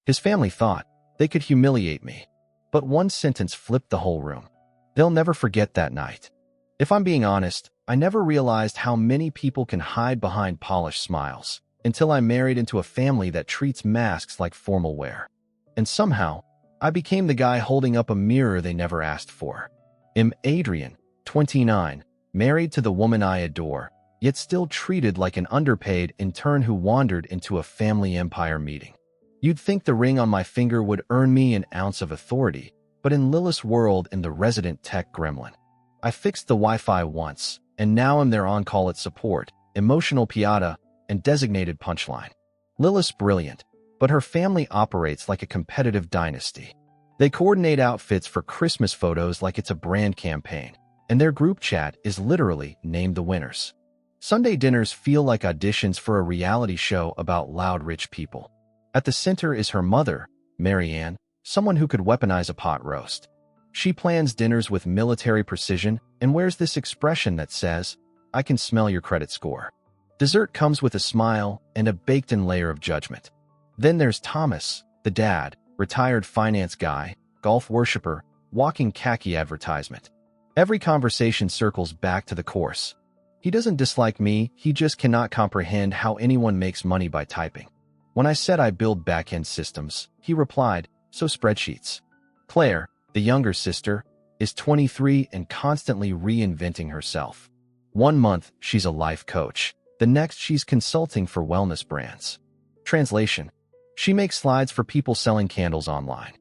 His family thought they could humiliate me, but one sentence flipped the whole room. They'll never forget that night. If I'm being honest, I never realized how many people can hide behind polished smiles until I married into a family that treats masks like formal wear. And somehow, I became the guy holding up a mirror they never asked for. I'm Adrian, 29, married to the woman I adore, yet still treated like an underpaid intern who wandered into a family empire meeting. You'd think the ring on my finger would earn me an ounce of authority, but in Lilith's world in the resident tech gremlin. I fixed the Wi-Fi once, and now I'm their on-call at support, emotional piata, and designated punchline. Lilith's brilliant, but her family operates like a competitive dynasty. They coordinate outfits for Christmas photos like it's a brand campaign, and their group chat is literally named the winners. Sunday dinners feel like auditions for a reality show about loud rich people. At the center is her mother, Marianne, someone who could weaponize a pot roast. She plans dinners with military precision and wears this expression that says, "I can smell your credit score." Dessert comes with a smile and a baked-in layer of judgment. Then there's Thomas, the dad, retired finance guy, golf worshiper, walking khaki advertisement. Every conversation circles back to the course. He doesn't dislike me, he just cannot comprehend how anyone makes money by typing. When I said I build back-end systems, he replied, "So spreadsheets." Claire, the younger sister, is 23 and constantly reinventing herself. One month, she's a life coach. The next, she's consulting for wellness brands. Translation: she makes slides for people selling candles online.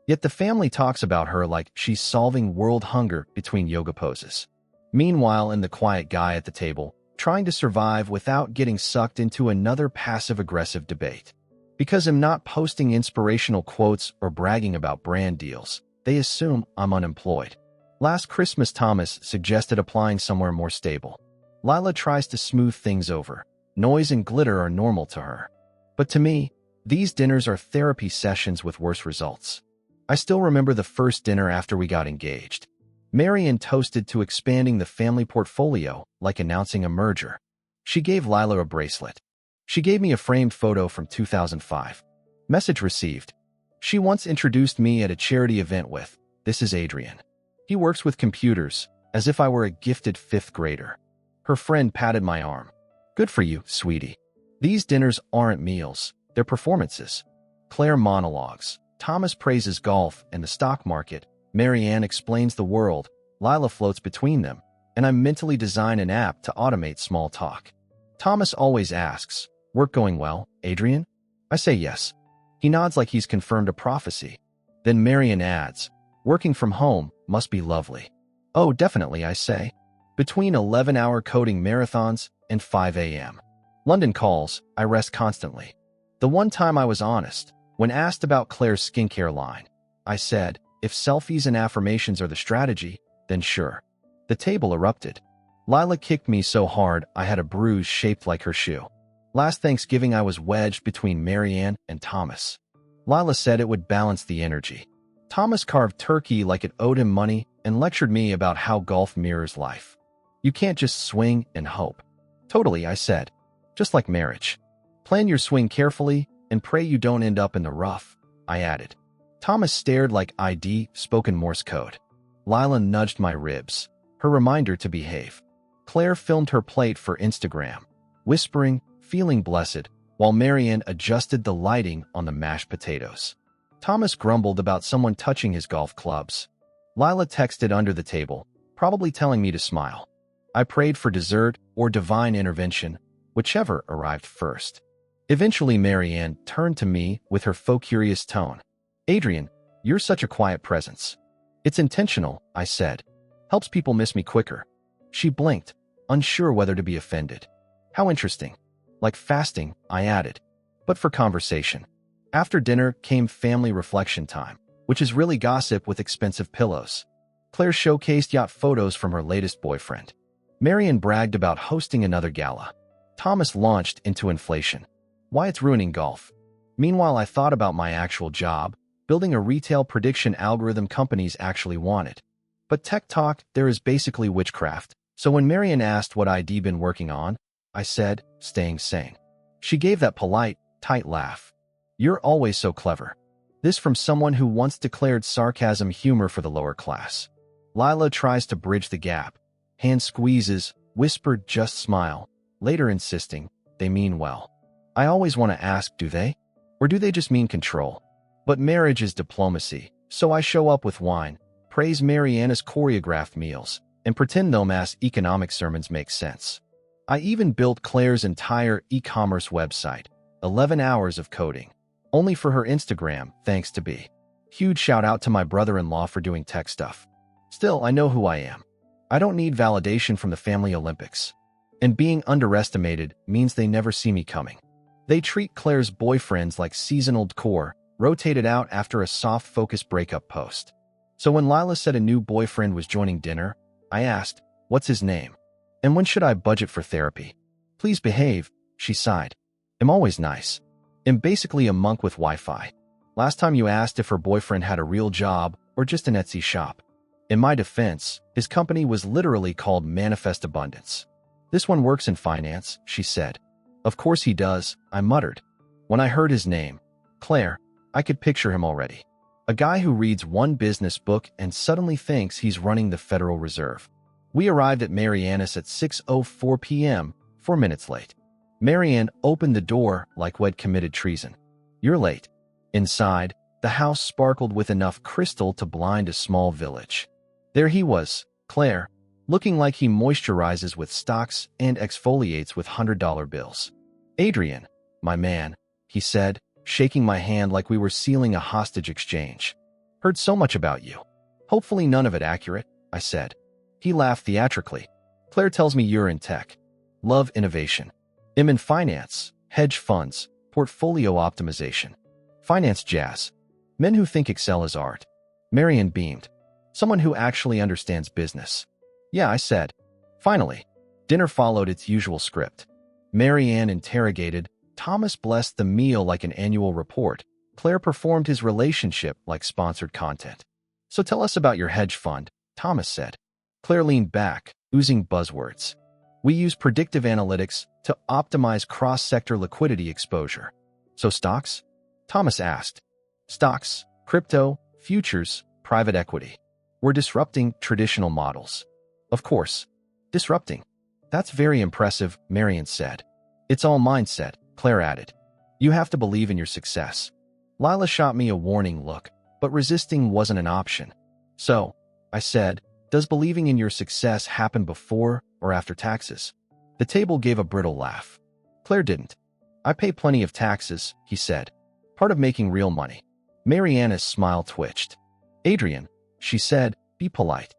Yet the family talks about her like she's solving world hunger between yoga poses. Meanwhile, I'm the quiet guy at the table, trying to survive without getting sucked into another passive-aggressive debate. Because I'm not posting inspirational quotes or bragging about brand deals, they assume I'm unemployed. Last Christmas, Thomas suggested applying somewhere more stable. Lila tries to smooth things over. Noise and glitter are normal to her. But to me, these dinners are therapy sessions with worse results. I still remember the first dinner after we got engaged. Marianne toasted to expanding the family portfolio, like announcing a merger. She gave Lila a bracelet. She gave me a framed photo from 2005. Message received. She once introduced me at a charity event with, "This is Adrian. He works with computers," as if I were a gifted 5th grader. Her friend patted my arm. "Good for you, sweetie." These dinners aren't meals, they're performances. Claire monologues. Thomas praises golf and the stock market. Marianne explains the world. Lila floats between them, and I mentally design an app to automate small talk. Thomas always asks, "Work going well, Adrian?" I say yes. He nods like he's confirmed a prophecy. Then Marianne adds, "Working from home must be lovely." "Oh, definitely," I say. Between 11-hour coding marathons and 5 a.m. London calls, I rest constantly. The one time I was honest, when asked about Claire's skincare line, I said, if selfies and affirmations are the strategy, then sure. The table erupted. Lila kicked me so hard I had a bruise shaped like her shoe. Last Thanksgiving I was wedged between Marianne and Thomas. Lila said it would balance the energy. Thomas carved turkey like it owed him money and lectured me about how golf mirrors life. You can't just swing and hope. Totally, I said. Just like marriage. Plan your swing carefully and pray you don't end up in the rough, I added. Thomas stared like I'd spoken Morse code. Lila nudged my ribs, her reminder to behave. Claire filmed her plate for Instagram, whispering, feeling blessed, while Marianne adjusted the lighting on the mashed potatoes. Thomas grumbled about someone touching his golf clubs. Lila texted under the table, probably telling me to smile. I prayed for dessert or divine intervention, whichever arrived first. Eventually, Marianne turned to me with her faux-curious tone. Adrian, you're such a quiet presence. It's intentional, I said. Helps people miss me quicker. She blinked, unsure whether to be offended. How interesting. Like fasting, I added. But for conversation. After dinner came family reflection time, which is really gossip with expensive pillows. Claire showcased yacht photos from her latest boyfriend. Marianne bragged about hosting another gala. Thomas launched into inflation. Why it's ruining golf. Meanwhile, I thought about my actual job, building a retail prediction algorithm companies actually wanted. But tech talk, there is basically witchcraft. So when Marianne asked what I'd been working on, I said, staying sane. She gave that polite, tight laugh. You're always so clever. This from someone who once declared sarcasm humor for the lower class. Lila tries to bridge the gap. Hand squeezes, whispered just smile, later insisting, they mean well. I always want to ask, do they? Or do they just mean control? But marriage is diplomacy, so I show up with wine, praise Mariana's choreographed meals, and pretend Noma's economic sermons make sense. I even built Claire's entire e-commerce website, 11 hours of coding, only for her Instagram, thanks to B. Huge shout out to my brother-in-law for doing tech stuff. Still, I know who I am. I don't need validation from the family Olympics. And being underestimated means they never see me coming. They treat Claire's boyfriends like seasonal decor, rotated out after a soft-focus breakup post. So when Lila said a new boyfriend was joining dinner, I asked, what's his name? And when should I budget for therapy? Please behave, she sighed. I'm always nice. I'm basically a monk with Wi-Fi. Last time you asked if her boyfriend had a real job or just an Etsy shop. In my defense, his company was literally called Manifest Abundance. This one works in finance, she said. Of course he does, I muttered. When I heard his name, Claire, I could picture him already. A guy who reads one business book and suddenly thinks he's running the Federal Reserve. We arrived at Mariana's at 6:04 p.m., 4 minutes late. Marianne opened the door like we'd committed treason. You're late. Inside, the house sparkled with enough crystal to blind a small village. There he was, Claire, looking like he moisturizes with stocks and exfoliates with $100 bills. Adrian, my man, he said, shaking my hand like we were sealing a hostage exchange. Heard so much about you. Hopefully none of it accurate, I said. He laughed theatrically. Claire tells me you're in tech. Love innovation. I'm in finance, hedge funds, portfolio optimization. Finance jazz. Men who think Excel is art. Marianne beamed. Someone who actually understands business. Yeah, I said. Finally, dinner followed its usual script. Marianne interrogated. Thomas blessed the meal like an annual report. Claire performed his relationship like sponsored content. So tell us about your hedge fund, Thomas said. Claire leaned back, oozing buzzwords. We use predictive analytics to optimize cross-sector liquidity exposure. So stocks? Thomas asked. Stocks, crypto, futures, private equity. We're disrupting traditional models. Of course. Disrupting. That's very impressive, Marianne said. It's all mindset, Claire added. You have to believe in your success. Lila shot me a warning look, but resisting wasn't an option. So, I said, does believing in your success happen before or after taxes? The table gave a brittle laugh. Claire didn't. I pay plenty of taxes, he said. Part of making real money. Mariana's smile twitched. Adrian, she said, be polite.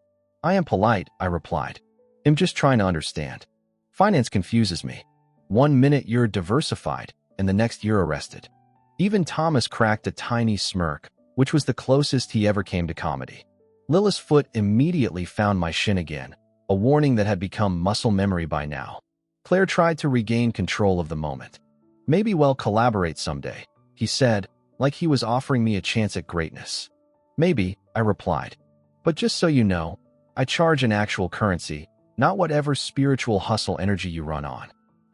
I am polite, I replied. I'm just trying to understand. Finance confuses me. 1 minute you're diversified, and the next you're arrested. Even Thomas cracked a tiny smirk, which was the closest he ever came to comedy. Lila's foot immediately found my shin again, a warning that had become muscle memory by now. Claire tried to regain control of the moment. Maybe we'll collaborate someday, he said, like he was offering me a chance at greatness. Maybe, I replied. But just so you know, I charge an actual currency, not whatever spiritual hustle energy you run on.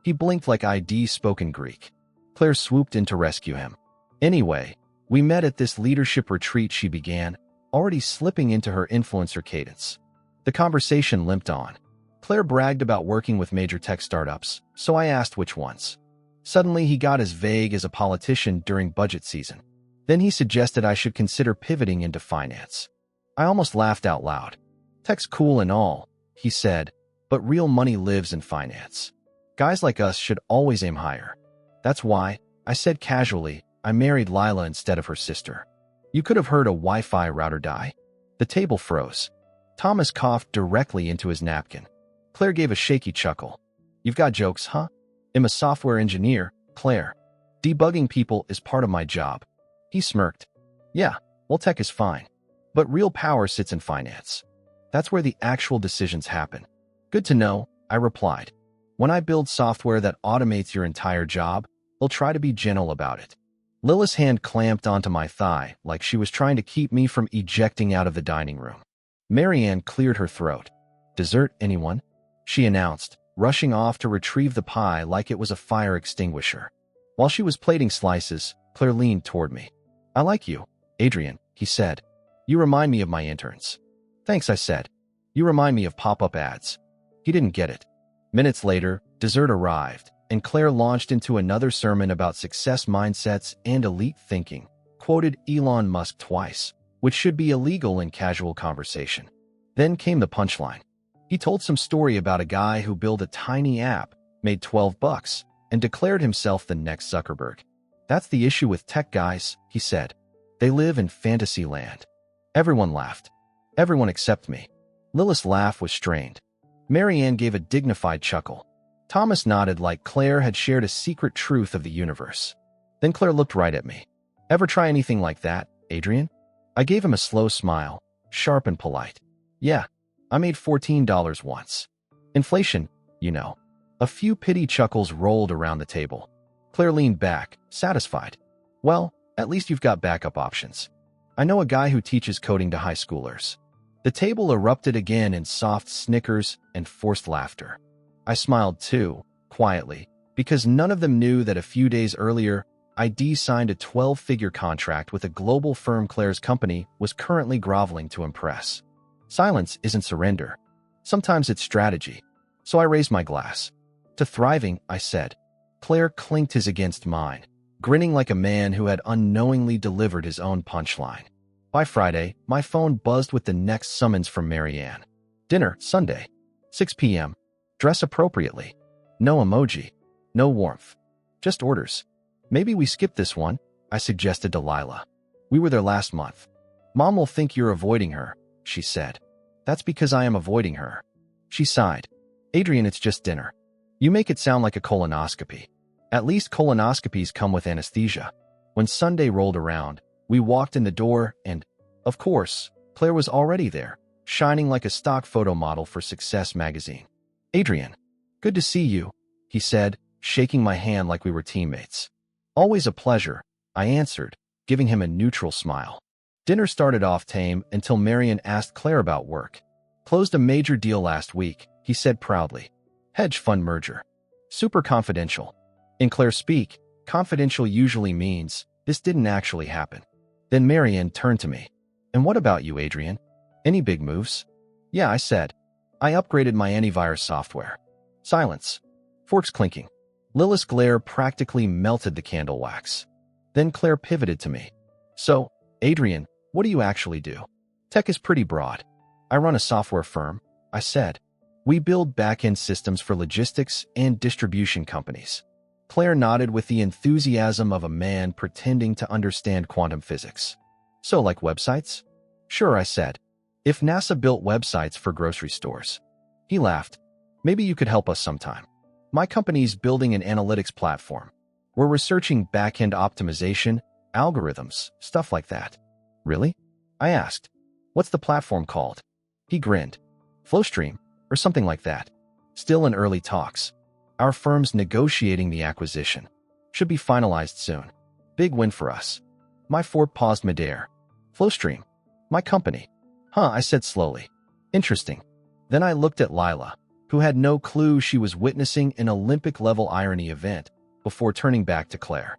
He blinked like ID spoken Greek. Claire swooped in to rescue him. Anyway, we met at this leadership retreat, she began, already slipping into her influencer cadence. The conversation limped on. Claire bragged about working with major tech startups, so I asked which ones. Suddenly, he got as vague as a politician during budget season. Then he suggested I should consider pivoting into finance. I almost laughed out loud. Tech's cool and all, he said, but real money lives in finance. Guys like us should always aim higher. That's why, I said casually, I married Lila instead of her sister. You could have heard a Wi-Fi router die. The table froze. Thomas coughed directly into his napkin. Claire gave a shaky chuckle. You've got jokes, huh? I'm a software engineer, Claire. Debugging people is part of my job. He smirked. Yeah, well, tech is fine. But real power sits in finance. That's where the actual decisions happen. Good to know, I replied. When I build software that automates your entire job, I'll try to be gentle about it. Lila's hand clamped onto my thigh like she was trying to keep me from ejecting out of the dining room. Marianne cleared her throat. Dessert, anyone? She announced, rushing off to retrieve the pie like it was a fire extinguisher. While she was plating slices, Claire leaned toward me. I like you, Adrian, he said. You remind me of my interns. Thanks, I said. You remind me of pop-up ads. He didn't get it. Minutes later, dessert arrived, and Claire launched into another sermon about success mindsets and elite thinking, quoted Elon Musk twice, which should be illegal in casual conversation. Then came the punchline. He told some story about a guy who built a tiny app, made $12, and declared himself the next Zuckerberg. That's the issue with tech guys, he said. They live in fantasy land. Everyone laughed. Everyone except me. Lilith's laugh was strained. Marianne gave a dignified chuckle. Thomas nodded like Claire had shared a secret truth of the universe. Then Claire looked right at me. Ever try anything like that, Adrian? I gave him a slow smile, sharp and polite. Yeah, I made $14 once. Inflation, you know. A few pity chuckles rolled around the table. Claire leaned back, satisfied. Well, at least you've got backup options. I know a guy who teaches coding to high schoolers. The table erupted again in soft snickers and forced laughter. I smiled too, quietly, because none of them knew that a few days earlier, ID signed a 12-figure contract with a global firm Claire's company was currently groveling to impress. Silence isn't surrender. Sometimes it's strategy. So I raised my glass. To thriving, I said. Claire clinked his against mine, grinning like a man who had unknowingly delivered his own punchline. By Friday, my phone buzzed with the next summons from Marianne. Dinner, Sunday. 6 p.m. Dress appropriately. No emoji. No warmth. Just orders. Maybe we skip this one, I suggested to Lila. We were there last month. Mom will think you're avoiding her, she said. That's because I am avoiding her. She sighed. Adrian, it's just dinner. You make it sound like a colonoscopy. At least colonoscopies come with anesthesia. When Sunday rolled around, we walked in the door and, of course, Claire was already there, shining like a stock photo model for Success magazine. Adrian, good to see you, he said, shaking my hand like we were teammates. Always a pleasure, I answered, giving him a neutral smile. Dinner started off tame until Marian asked Claire about work. Closed a major deal last week, he said proudly. Hedge fund merger. Super confidential. In Claire speak, confidential usually means this didn't actually happen. Then Marian turned to me. And what about you, Adrian? Any big moves? Yeah, I said. I upgraded my antivirus software. Silence. Forks clinking. Lilith's glare practically melted the candle wax. Then Claire pivoted to me. So, Adrian, what do you actually do? Tech is pretty broad. I run a software firm, I said. We build back-end systems for logistics and distribution companies. Claire nodded with the enthusiasm of a man pretending to understand quantum physics. So, like websites? Sure, I said. If NASA built websites for grocery stores. He laughed. Maybe you could help us sometime. My company's building an analytics platform. We're researching back-end optimization, algorithms, stuff like that. Really? I asked. What's the platform called? He grinned. Flowstream, or something like that. Still in early talks. Our firm's negotiating the acquisition. Should be finalized soon. Big win for us. My fort paused midair. Flowstream. My company. Huh, I said slowly. Interesting. Then I looked at Lila, who had no clue she was witnessing an Olympic-level irony event, before turning back to Claire.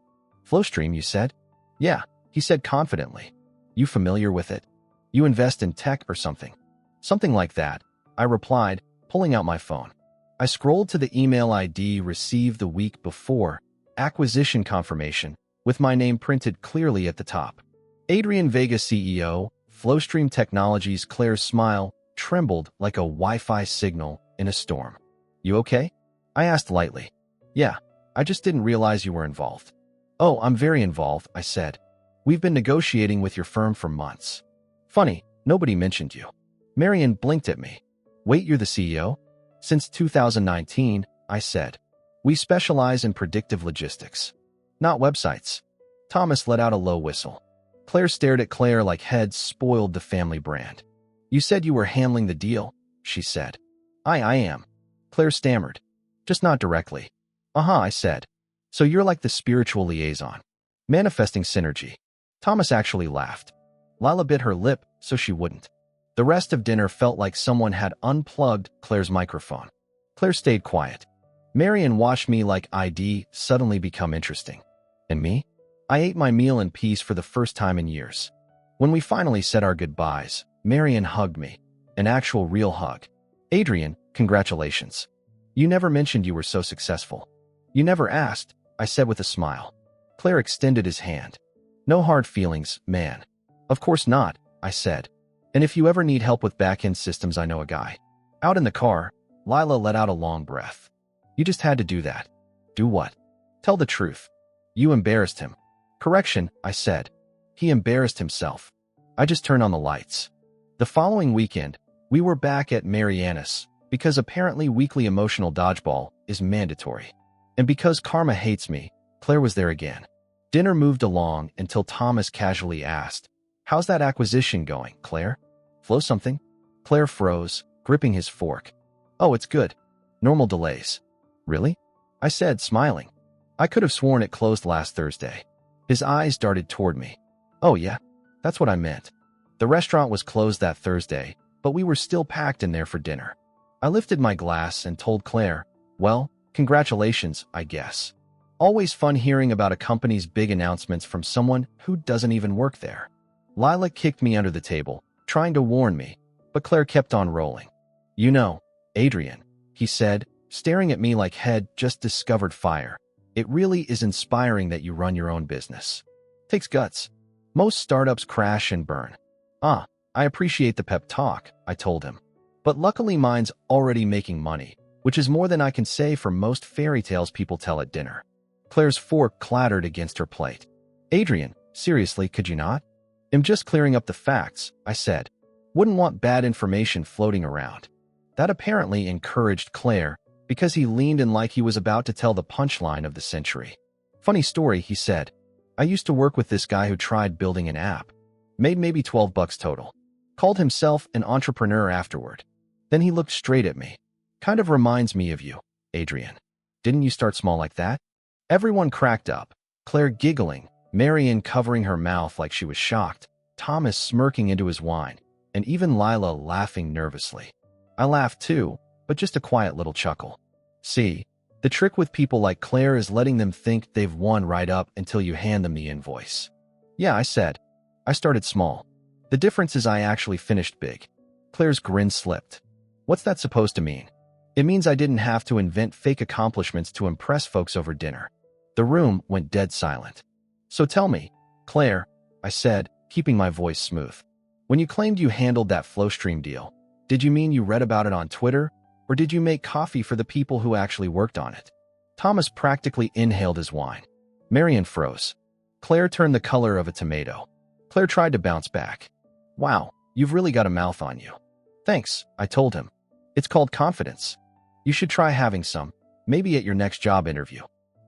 Flowstream, you said? Yeah, he said confidently. You familiar with it? You invest in tech or something? Something like that, I replied, pulling out my phone. I scrolled to the email ID received the week before, acquisition confirmation, with my name printed clearly at the top. Adrian Vega, CEO, Flowstream Technologies. Claire's smile trembled like a Wi-Fi signal in a storm. You okay? I asked lightly. Yeah, I just didn't realize you were involved. Oh, I'm very involved, I said. We've been negotiating with your firm for months. Funny, nobody mentioned you. Marian blinked at me. Wait, you're the CEO? Since 2019, I said. We specialize in predictive logistics, not websites. Thomas let out a low whistle. Claire stared at Claire like heads spoiled the family brand. You said you were handling the deal, she said. I am. Claire stammered. Just not directly. Uh-huh, I said. So you're like the spiritual liaison. Manifesting synergy. Thomas actually laughed. Lila bit her lip so she wouldn't. The rest of dinner felt like someone had unplugged Claire's microphone. Claire stayed quiet. Marian watched me like ID suddenly become interesting. And me? I ate my meal in peace for the first time in years. When we finally said our goodbyes, Marianne hugged me. An actual real hug. Adrian, congratulations. You never mentioned you were so successful. You never asked, I said with a smile. Claire extended his hand. No hard feelings, man. Of course not, I said. And if you ever need help with back-end systems, I know a guy. Out in the car, Lila let out a long breath. You just had to do that. Do what? Tell the truth. You embarrassed him. Correction, I said. He embarrassed himself. I just turned on the lights. The following weekend, we were back at Marianne's because apparently weekly emotional dodgeball is mandatory. And because karma hates me, Claire was there again. Dinner moved along until Thomas casually asked, How's that acquisition going, Claire? Flow something? Claire froze, gripping his fork. Oh, it's good. Normal delays. Really? I said, smiling. I could have sworn it closed last Thursday. His eyes darted toward me. Oh yeah, that's what I meant. The restaurant was closed that Thursday, but we were still packed in there for dinner. I lifted my glass and told Claire, well, congratulations, I guess. Always fun hearing about a company's big announcements from someone who doesn't even work there. Lila kicked me under the table, trying to warn me, but Claire kept on rolling. You know, Adrian, he said, staring at me like he'd just discovered fire. It really is inspiring that you run your own business. Takes guts. Most startups crash and burn. I appreciate the pep talk, I told him. But luckily mine's already making money, which is more than I can say for most fairy tales people tell at dinner. Claire's fork clattered against her plate. Adrian, seriously, could you not? I'm just clearing up the facts, I said. Wouldn't want bad information floating around. That apparently encouraged Claire, because he leaned in like he was about to tell the punchline of the century. Funny story, he said. I used to work with this guy who tried building an app. Made maybe $12 total. Called himself an entrepreneur afterward. Then he looked straight at me. Kind of reminds me of you, Adrian. Didn't you start small like that? Everyone cracked up. Claire giggling, Marianne covering her mouth like she was shocked, Thomas smirking into his wine, and even Lila laughing nervously. I laughed too, but just a quiet little chuckle. See, the trick with people like Claire is letting them think they've won right up until you hand them the invoice. Yeah, I said. I started small. The difference is I actually finished big. Claire's grin slipped. What's that supposed to mean? It means I didn't have to invent fake accomplishments to impress folks over dinner. The room went dead silent. So tell me, Claire, I said, keeping my voice smooth. When you claimed you handled that FlowStream deal, did you mean you read about it on Twitter? Or did you make coffee for the people who actually worked on it? Thomas practically inhaled his wine. Marianne froze. Claire turned the color of a tomato. Claire tried to bounce back. Wow, you've really got a mouth on you. Thanks, I told him. It's called confidence. You should try having some, maybe at your next job interview.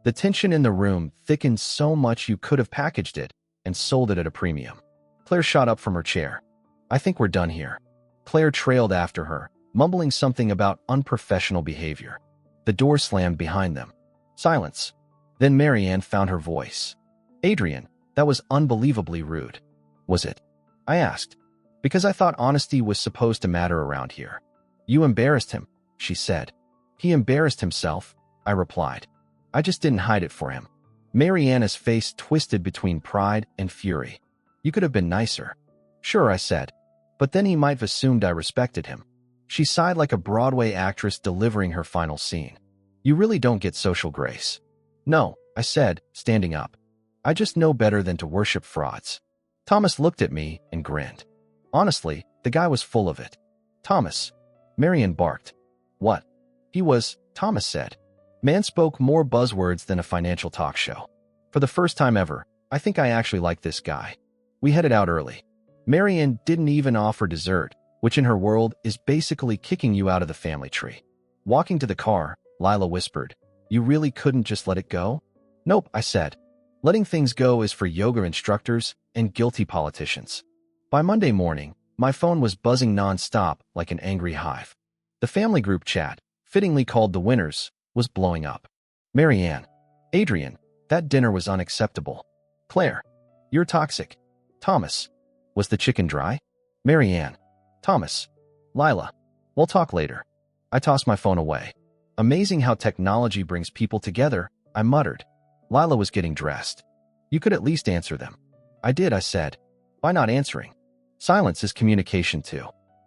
The tension in the room thickened so much you could have packaged it and sold it at a premium. Claire shot up from her chair. I think we're done here. Claire trailed after her, mumbling something about unprofessional behavior. The door slammed behind them. Silence. Then Marianne found her voice. Adrian, that was unbelievably rude. Was it? I asked. Because I thought honesty was supposed to matter around here. You embarrassed him, she said. He embarrassed himself, I replied. I just didn't hide it for him. Marianne's face twisted between pride and fury. You could have been nicer. Sure, I said. But then he might have assumed I respected him. She sighed like a Broadway actress delivering her final scene. You really don't get social grace. No, I said, standing up. I just know better than to worship frauds. Thomas looked at me and grinned. Honestly, the guy was full of it. Thomas. Marianne barked. What? He was, Thomas said. Man spoke more buzzwords than a financial talk show. For the first time ever, I think I actually like this guy. We headed out early. Marianne didn't even offer dessert, which in her world is basically kicking you out of the family tree. Walking to the car, Lila whispered, You really couldn't just let it go? Nope, I said. Letting things go is for yoga instructors and guilty politicians. By Monday morning, my phone was buzzing nonstop like an angry hive. The family group chat, fittingly called The Winners, was blowing up. Marianne. Adrian. That dinner was unacceptable. Claire. You're toxic. Thomas. Was the chicken dry? Marianne. Thomas. Lila. We'll talk later. I tossed my phone away. Amazing how technology brings people together, I muttered. Lila was getting dressed. You could at least answer them. I did, I said. By not answering. Silence is communication too.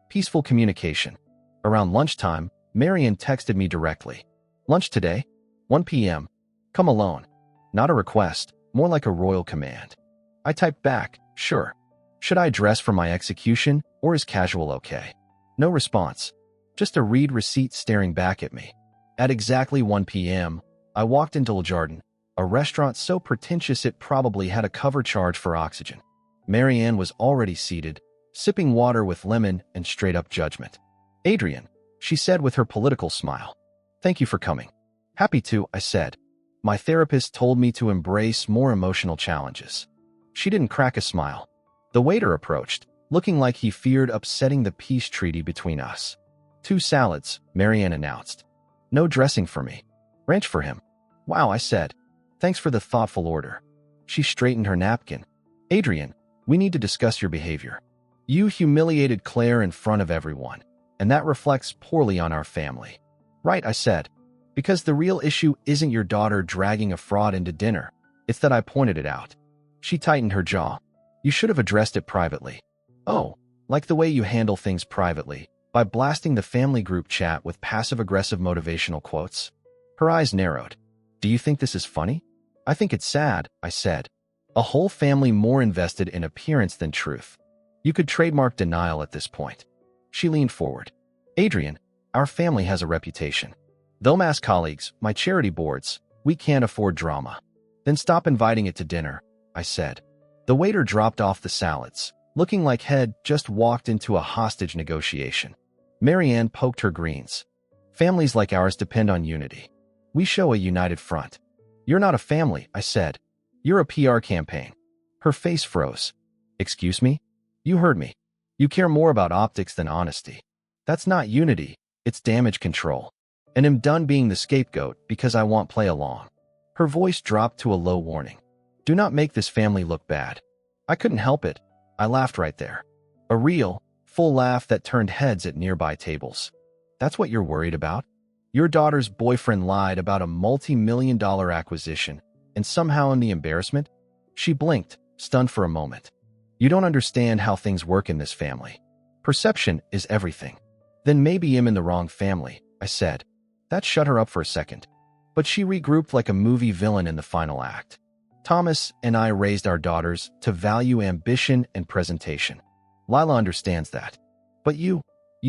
Peaceful communication. Around lunchtime, Marian texted me directly. Lunch today? 1 p.m. Come alone. Not a request, more like a royal command. I typed back, sure. Should I dress for my execution, or is casual okay? No response. Just a read receipt staring back at me. At exactly 1 p.m., I walked into Le Jardin, a restaurant so pretentious it probably had a cover charge for oxygen. Marianne was already seated, sipping water with lemon and straight-up judgment. Adrian, she said with her political smile. Thank you for coming. Happy to, I said. My therapist told me to embrace more emotional challenges. She didn't crack a smile. The waiter approached, looking like he feared upsetting the peace treaty between us. 2 salads, Marianne announced. No dressing for me. Ranch for him. Wow, I said. Thanks for the thoughtful order. She straightened her napkin. Adrian, we need to discuss your behavior. You humiliated Claire in front of everyone, and that reflects poorly on our family. Right, I said. Because the real issue isn't your daughter dragging a fraud into dinner. It's that I pointed it out. She tightened her jaw. You should have addressed it privately. Oh, like the way you handle things privately, by blasting the family group chat with passive-aggressive motivational quotes. Her eyes narrowed. Do you think this is funny? I think it's sad, I said. A whole family more invested in appearance than truth. You could trademark denial at this point. She leaned forward. Adrian, our family has a reputation. Though mass colleagues, my charity boards, we can't afford drama. Then stop inviting it to dinner, I said. The waiter dropped off the salads, looking like he'd just walked into a hostage negotiation. Marianne poked her greens. Families like ours depend on unity. We show a united front. You're not a family, I said. You're a PR campaign. Her face froze. Excuse me? You heard me. You care more about optics than honesty. That's not unity, it's damage control. And I'm done being the scapegoat because I want play along. Her voice dropped to a low warning. Do not make this family look bad. I couldn't help it. I laughed right there. A real, full laugh that turned heads at nearby tables. That's what you're worried about? Your daughter's boyfriend lied about a multi-million-dollar acquisition, and somehow in the embarrassment, she blinked, stunned for a moment. You don't understand how things work in this family. Perception is everything. Then maybe I'm in the wrong family, I said. That shut her up for a second. But she regrouped like a movie villain in the final act. Thomas and I raised our daughters to value ambition and presentation. Lila understands that. But you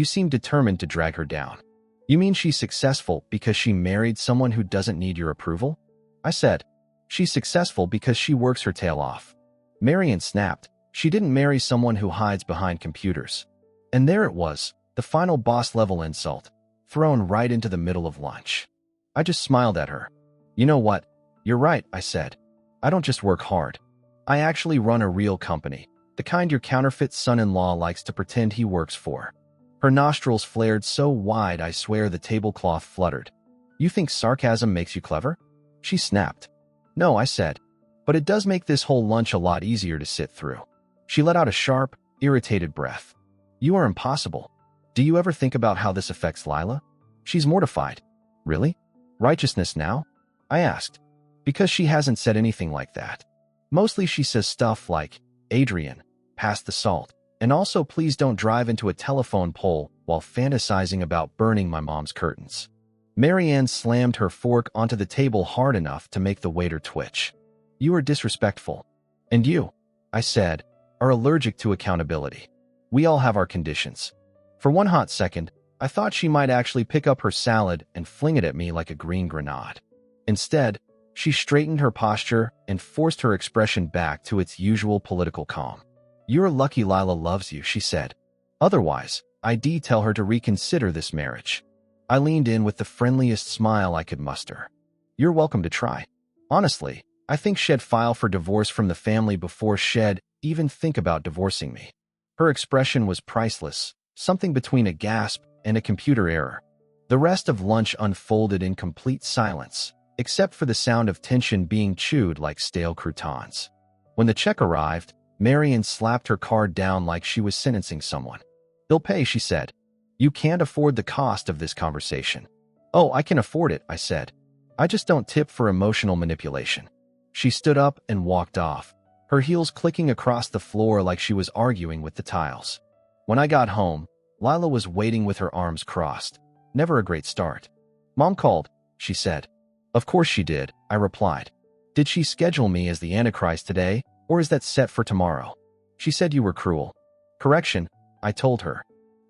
seem determined to drag her down. You mean she's successful because she married someone who doesn't need your approval? I said. She's successful because she works her tail off. Marian snapped. She didn't marry someone who hides behind computers. And there it was, the final boss-level insult, thrown right into the middle of lunch. I just smiled at her. You know what? You're right, I said. I don't just work hard. I actually run a real company, the kind your counterfeit son-in-law likes to pretend he works for. Her nostrils flared so wide I swear the tablecloth fluttered. You think sarcasm makes you clever? She snapped. No, I said. But it does make this whole lunch a lot easier to sit through. She let out a sharp, irritated breath. You are impossible. Do you ever think about how this affects Lila? She's mortified. Really? Righteousness now? I asked. Because she hasn't said anything like that. Mostly she says stuff like, Adrian, pass the salt, and also please don't drive into a telephone pole while fantasizing about burning my mom's curtains. Marianne slammed her fork onto the table hard enough to make the waiter twitch. You are disrespectful. And you, I said, are allergic to accountability. We all have our conditions. For one hot second, I thought she might actually pick up her salad and fling it at me like a green grenade. Instead, she straightened her posture and forced her expression back to its usual political calm. You're lucky Lila loves you, she said. Otherwise, I'd tell her to reconsider this marriage. I leaned in with the friendliest smile I could muster. You're welcome to try. Honestly, I think she'd file for divorce from the family before she'd even think about divorcing me. Her expression was priceless, something between a gasp and a computer error. The rest of lunch unfolded in complete silence, except for the sound of tension being chewed like stale croutons. When the check arrived, Marian slapped her card down like she was sentencing someone. They'll pay, she said. You can't afford the cost of this conversation. Oh, I can afford it, I said. I just don't tip for emotional manipulation. She stood up and walked off, her heels clicking across the floor like she was arguing with the tiles. When I got home, Lila was waiting with her arms crossed. Never a great start. Mom called, she said. Of course she did, I replied. Did she schedule me as the Antichrist today, or is that set for tomorrow? She said you were cruel. Correction, I told her.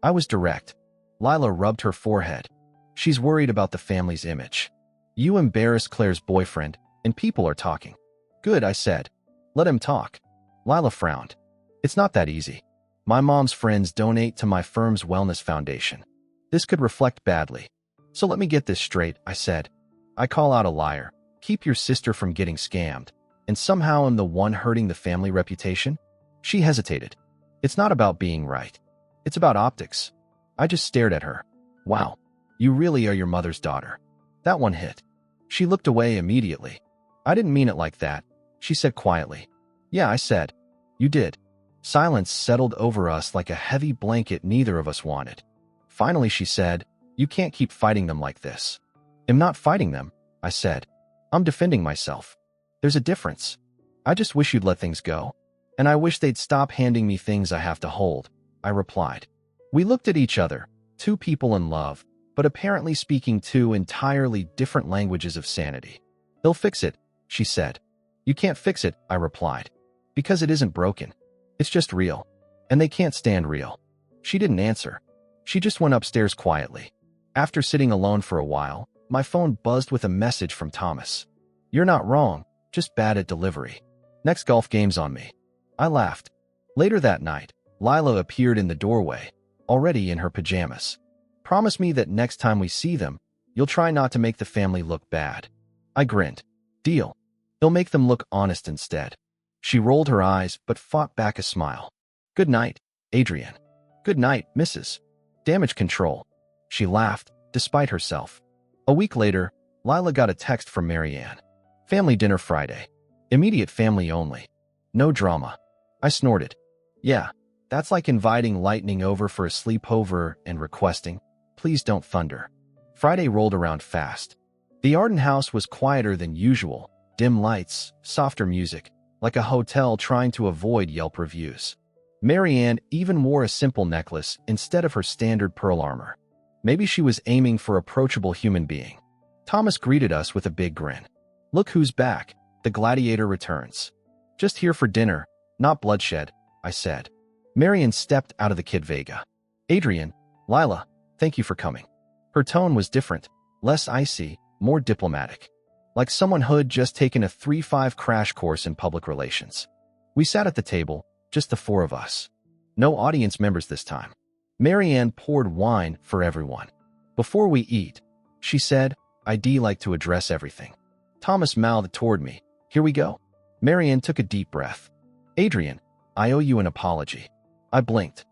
I was direct. Lila rubbed her forehead. She's worried about the family's image. You embarrassed Claire's boyfriend, and people are talking. Good, I said. Let him talk. Lila frowned. It's not that easy. My mom's friends donate to my firm's wellness foundation. This could reflect badly. So let me get this straight, I said. I call out a liar, keep your sister from getting scammed, and somehow I'm the one hurting the family reputation? She hesitated. It's not about being right. It's about optics. I just stared at her. Wow, you really are your mother's daughter. That one hit. She looked away immediately. I didn't mean it like that, she said quietly. Yeah, I said. You did. Silence settled over us like a heavy blanket neither of us wanted. Finally, she said, you can't keep fighting them like this. I'm not fighting them, I said. I'm defending myself. There's a difference. I just wish you'd let things go. And I wish they'd stop handing me things I have to hold, I replied. We looked at each other, two people in love, but apparently speaking two entirely different languages of sanity. They'll fix it, she said. You can't fix it, I replied. Because it isn't broken. It's just real. And they can't stand real. She didn't answer. She just went upstairs quietly. After sitting alone for a while, my phone buzzed with a message from Thomas. You're not wrong, just bad at delivery. Next golf game's on me. I laughed. Later that night, Lila appeared in the doorway, already in her pajamas. Promise me that next time we see them, you'll try not to make the family look bad. I grinned. Deal. They'll make them look honest instead. She rolled her eyes but fought back a smile. Good night, Adrian. Good night, Mrs. Damage Control. She laughed, despite herself. A week later, Lila got a text from Marianne. Family dinner Friday. Immediate family only. No drama. I snorted. Yeah, that's like inviting lightning over for a sleepover and requesting, please don't thunder. Friday rolled around fast. The Arden house was quieter than usual, dim lights, softer music, like a hotel trying to avoid Yelp reviews. Marianne even wore a simple necklace instead of her standard pearl armor. Maybe she was aiming for approachable human being. Thomas greeted us with a big grin. Look who's back, the gladiator returns. Just here for dinner, not bloodshed, I said. Marianne stepped out of the Kid Vega. Adrian, Lila, thank you for coming. Her tone was different, less icy, more diplomatic. Like someone who'd just taken a 3-5 crash course in public relations. We sat at the table, just the four of us. No audience members this time. Marianne poured wine for everyone. Before we eat, she said, I'd like to address everything. Thomas mouthed toward me. Here we go. Marianne took a deep breath. Adrian, I owe you an apology. I blinked.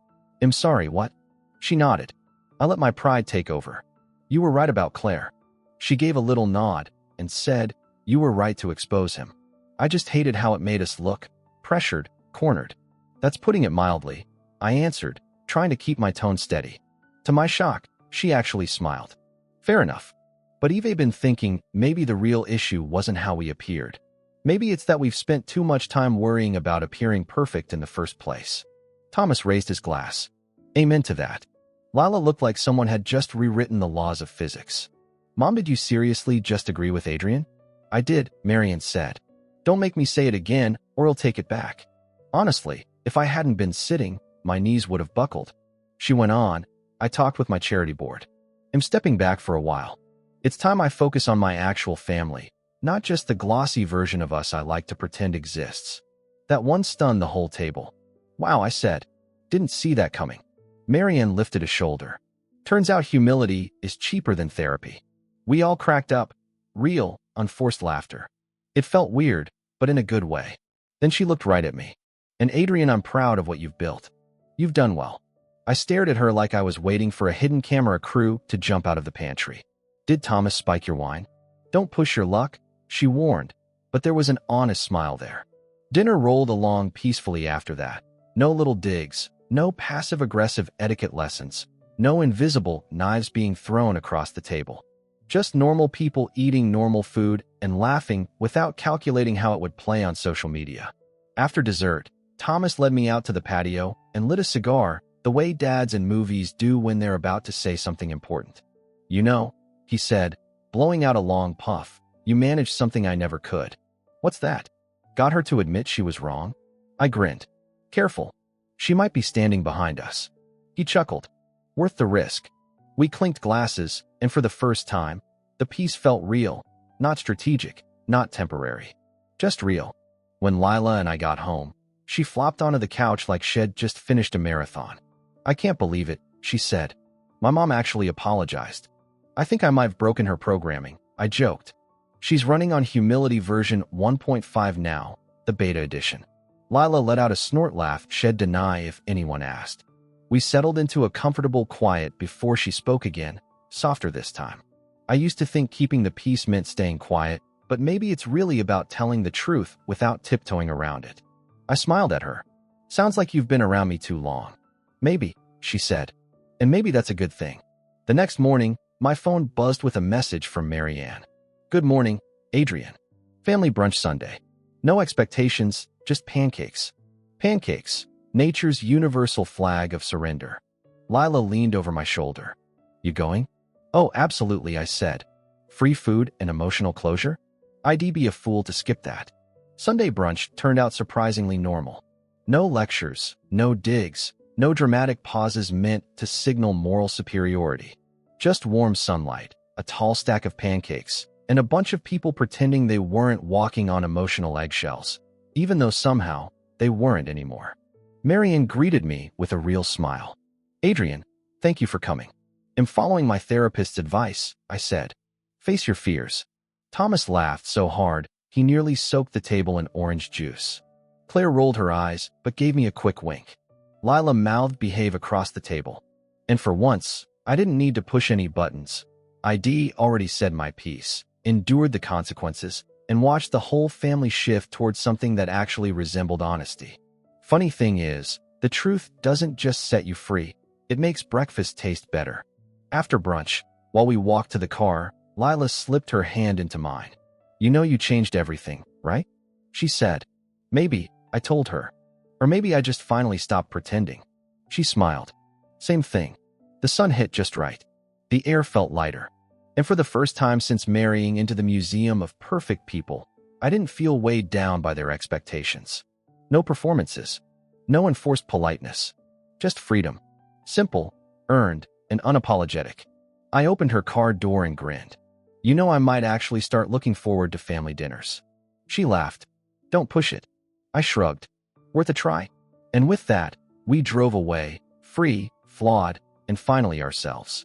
I'm sorry, what? She nodded. I let my pride take over. You were right about Claire. She gave a little nod and said, you were right to expose him. I just hated how it made us look, pressured, cornered. That's putting it mildly, I answered, trying to keep my tone steady. To my shock, she actually smiled. Fair enough. But Eve been thinking maybe the real issue wasn't how we appeared. Maybe it's that we've spent too much time worrying about appearing perfect in the first place. Thomas raised his glass. Amen to that. Lila looked like someone had just rewritten the laws of physics. Mom, did you seriously just agree with Adrian? I did, Marianne said. Don't make me say it again, or I'll take it back. Honestly, if I hadn't been sitting, my knees would have buckled. She went on, I talked with my charity board. I'm stepping back for a while. It's time I focus on my actual family, not just the glossy version of us I like to pretend exists. That one stunned the whole table. Wow, I said. Didn't see that coming. Marianne lifted a shoulder. Turns out humility is cheaper than therapy. We all cracked up. Real, unforced laughter. It felt weird, but in a good way. Then she looked right at me. And Adrian, I'm proud of what you've built. You've done well. I stared at her like I was waiting for a hidden camera crew to jump out of the pantry. Did Thomas spike your wine? Don't push your luck, she warned, but there was an honest smile there. Dinner rolled along peacefully after that. No little digs, no passive-aggressive etiquette lessons, no invisible knives being thrown across the table. Just normal people eating normal food and laughing without calculating how it would play on social media. After dessert, Thomas led me out to the patio and lit a cigar the way dads in movies do when they're about to say something important. "You know," he said, blowing out a long puff, "you managed something I never could." "What's that?" "Got her to admit she was wrong." I grinned. "Careful. She might be standing behind us." He chuckled. "Worth the risk." We clinked glasses, and for the first time, the peace felt real, not strategic, not temporary. Just real. When Lila and I got home, she flopped onto the couch like she'd just finished a marathon. "I can't believe it," she said. "My mom actually apologized." "I think I might have broken her programming," I joked. "She's running on Humility version 1.5 now, the beta edition." Lila let out a snort laugh she'd deny if anyone asked. We settled into a comfortable quiet before she spoke again, softer this time. "I used to think keeping the peace meant staying quiet, but maybe it's really about telling the truth without tiptoeing around it." I smiled at her. "Sounds like you've been around me too long." "Maybe," she said. "And maybe that's a good thing." The next morning, my phone buzzed with a message from Marianne. "Good morning, Adrian. Family brunch Sunday. No expectations, just pancakes." Pancakes, nature's universal flag of surrender. Lila leaned over my shoulder. "You going?" "Oh, absolutely," I said. "Free food and emotional closure? I'd be a fool to skip that." Sunday brunch turned out surprisingly normal. No lectures, no digs, no dramatic pauses meant to signal moral superiority. Just warm sunlight, a tall stack of pancakes, and a bunch of people pretending they weren't walking on emotional eggshells, even though somehow they weren't anymore. Marianne greeted me with a real smile. "Adrian, thank you for coming." "I'm following my therapist's advice," I said. "Face your fears." Thomas laughed so hard, he nearly soaked the table in orange juice. Claire rolled her eyes, but gave me a quick wink. Lila mouthed behave across the table. And for once, I didn't need to push any buttons. I'd already said my piece, endured the consequences, and watched the whole family shift towards something that actually resembled honesty. Funny thing is, the truth doesn't just set you free, it makes breakfast taste better. After brunch, while we walked to the car, Lila slipped her hand into mine. "You know you changed everything, right?" she said. "Maybe," I told her. "Or maybe I just finally stopped pretending." She smiled. "Same thing." The sun hit just right. The air felt lighter. And for the first time since marrying into the museum of perfect people, I didn't feel weighed down by their expectations. No performances. No enforced politeness. Just freedom. Simple, earned, and unapologetic. I opened her car door and grinned. "You know, I might actually start looking forward to family dinners." She laughed. "Don't push it." I shrugged. "Worth a try." And with that, we drove away, free, flawed, and finally ourselves.